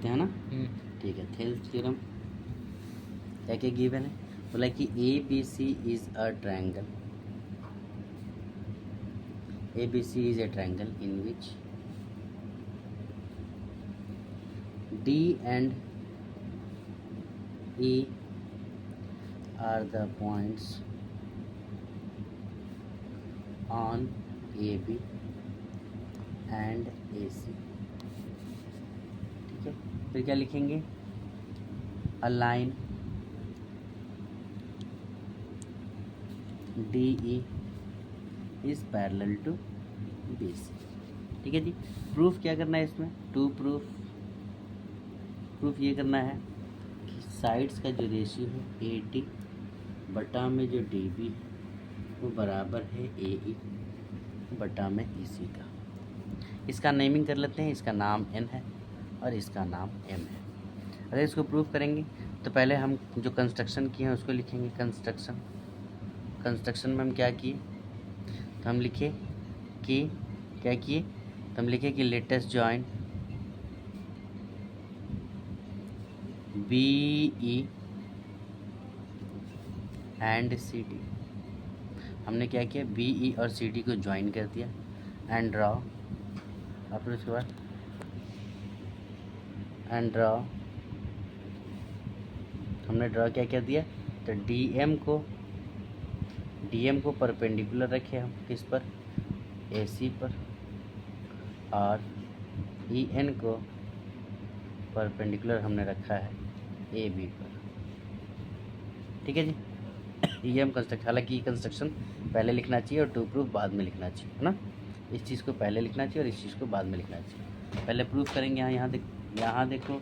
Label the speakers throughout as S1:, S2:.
S1: लिखते हैं ना। ठीक है, थेल्स थ्योरम क्या क्या गिवन है, बोला कि A B C is a triangle, A B C is a triangle in which D and E are the points on AB and AC। ठीक है, फिर क्या लिखेंगे, a line DE is parallel to BC। ठीक है जी, proof क्या करना है इसमें, टू प्रूफ ये करना है कि साइड्स का जो रेशियो है AD बटा में जो DB वो बराबर है AE बटा में EC का। इसका नेमिंग कर लेते हैं, इसका नाम N है और इसका नाम M है। अगर इसको प्रूफ करेंगे तो पहले हम जो कंस्ट्रक्शन किए हैं उसको लिखेंगे। कंस्ट्रक्शन में हम क्या किए, तो हम लिखे कि क्या किए, तो हम लिखे कि latest join BE and CD। हमने क्या किया, BE और CD को ज्वाइन कर दिया एंड ड्रॉ, और फिर उसके बाद एंड ड्रॉ हमने ड्रॉ क्या कर दिया, तो DM को परपेंडिकुलर रखे हम किस पर, AC पर, और EN को परपेंडिकुलर हमने रखा है AB पर। ठीक है जी, ये हम कंस्ट्रक्ट, हालांकि ये कंस्ट्रक्शन पहले लिखना चाहिए और टू प्रूफ बाद में लिखना चाहिए, है ना। इस चीज़ को पहले लिखना चाहिए और इस चीज़ को बाद में लिखना चाहिए। पहले प्रूफ करेंगे, यहाँ देखो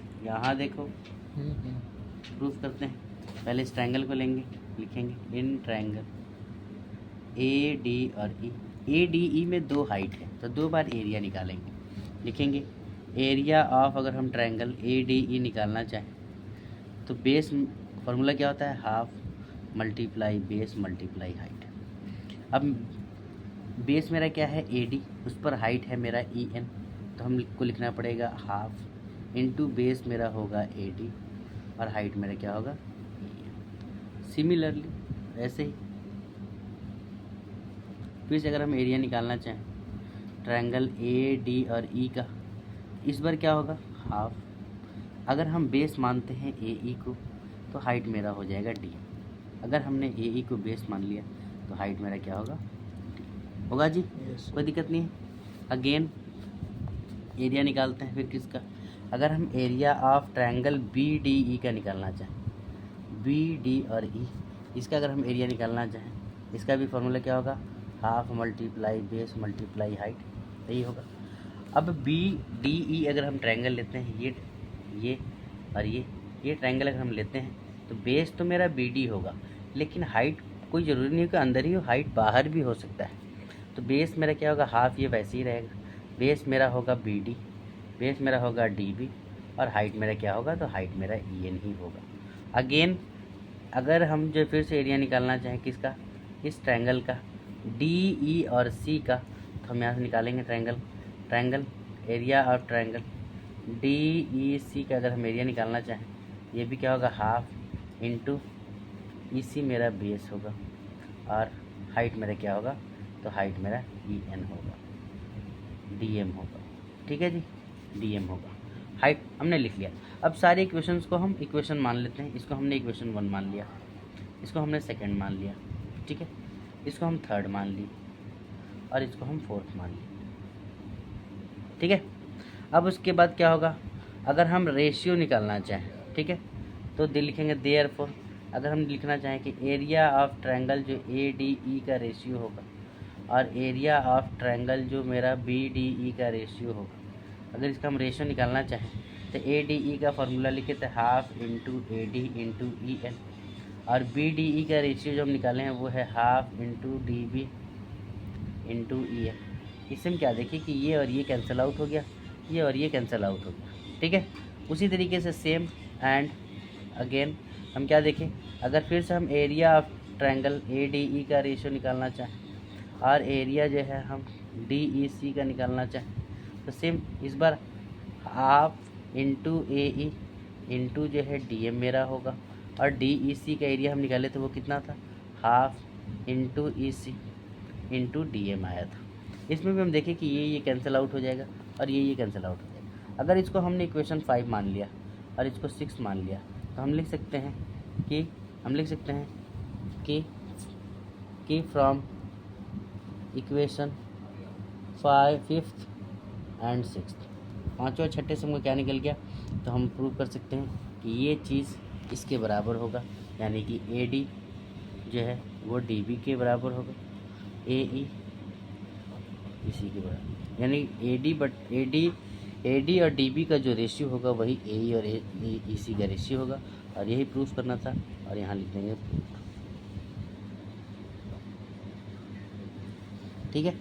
S1: प्रूफ करते हैं। पहले इस ट्रायंगल को लेंगे, लिखेंगे इन ट्रायंगल AD और E, ADE में दो हाइट है तो दो बार एरिया निकालेंगे। लिखेंगे एरिया ऑफ, अगर हम ट्रायंगल ADE निकालना चाहें तो बेस फार्मूला क्या होता है, half multiply base multiply height. अब बेस मेरा क्या है AD, उस पर हाइट है मेरा EN, तो हमको लिखना पड़ेगा हाफ इंटू बेस मेरा होगा AD और हाइट मेरा क्या होगा EN। सिमिलरली ऐसे ही फिर से अगर हम एरिया निकालना चाहें ट्रायंगल AD और E का, इस बार क्या होगा हाफ, अगर हम बेस मानते हैं AE को तो हाइट मेरा हो जाएगा D। अगर हमने AE को बेस मान लिया तो हाइट मेरा क्या होगा D होगा जी। कोई दिक्कत नहीं है। अगेन एरिया निकालते हैं फिर किसका, अगर हम एरिया ऑफ ट्रायंगल BDE का निकालना चाहें, BD और E, इसका अगर हम एरिया निकालना चाहें, इसका भी फार्मूला क्या होगा, half multiply base multiply height, यही होगा। अब BDE अगर हम ट्रायंगल लेते हैं, ये और ये ट्रायंगल अगर हम लेते हैं तो बेस तो मेरा BD होगा, लेकिन हाइट कोई ज़रूरी नहीं है कि अंदर ही हो, हाइट बाहर भी हो सकता है। तो बेस मेरा क्या होगा, हाफ, ये वैसे ही रहेगा, बेस मेरा होगा BD, बेस मेरा होगा DB और हाइट मेरा क्या होगा, तो हाइट मेरा EN ही होगा। अगेन अगर हम जो फिर से एरिया निकालना चाहें किसका, इस ट्रायंगल का DE और C का, तो हम यहाँ से निकालेंगे triangle area of triangle DEC का अगर हम एरिया निकालना चाहें, ये भी क्या होगा हाफ इंटू EC मेरा बेस होगा और हाइट मेरा क्या होगा, तो हाइट मेरा EN होगा, DM होगा। ठीक है जी, DM होगा। हाइट हमने लिख लिया। अब सारे इक्वेशंस को हम इक्वेशन मान लेते हैं। इसको हमने इक्वेशन 1 मान लिया, इसको हमने सेकंड मान लिया, ठीक है, इसको हम थर्ड मान लिए और इसको हम फोर्थ मान लिए। ठीक है, अब उसके बाद क्या होगा, अगर हम रेशियो निकालना चाहें, ठीक है, तो लिखेंगे देयरफॉर, अगर हम लिखना चाहें कि एरिया ऑफ ट्रायंगल जो ADE का रेशियो होगा और एरिया ऑफ ट्रायंगल जो मेरा BDE का रेशियो होगा, अगर इसका हम रेशियो निकालना चाहें तो ADE का फार्मूला लिखे थे half into AD into EN और BDE का रेशियो जो हम निकाले हैं वो है half into DB into EN। इससे हम क्या देखिए कि ये और ये कैंसिल आउट हो गया, ये और ये कैंसिल आउट हो गया। ठीक है, उसी तरीके से सेम एंड अगेन हम क्या देखें, अगर फिर से हम एरिया ऑफ ट्रायंगल ADE का रेशियो निकालना चाहें और एरिया जो है हम DEC का निकालना चाहें तो सेम इस बार हाफ इंटू ए ई इंटू जो है डी एम मेरा होगा, और डी ई सी का एरिया हम निकाले थे वो कितना था, हाफ इंटू ई सी इंटू डी एम आया था। इसमें भी हम देखें कि ये कैंसिल आउट हो जाएगा और ये कैंसिल आउट हो जाएगा। अगर इसको हमने इक्वेशन 5 मान लिया और इसको 6 मान लिया तो हम लिख सकते हैं कि from equation 5th and 6th, पाँचों और छठे से हमको क्या निकल गया, तो हम प्रूव कर सकते हैं कि ये चीज़ इसके बराबर होगा, यानी कि ए डी जो है वो डी बी के बराबर होगा, ए ई इसी के बराबर, यानी ए डी और डी बी का जो रेशियो होगा वही ए ई और ई सी का रेशियो होगा, और यही प्रूफ करना था, और यहाँ लिख देंगे प्रूफ। ठीक है।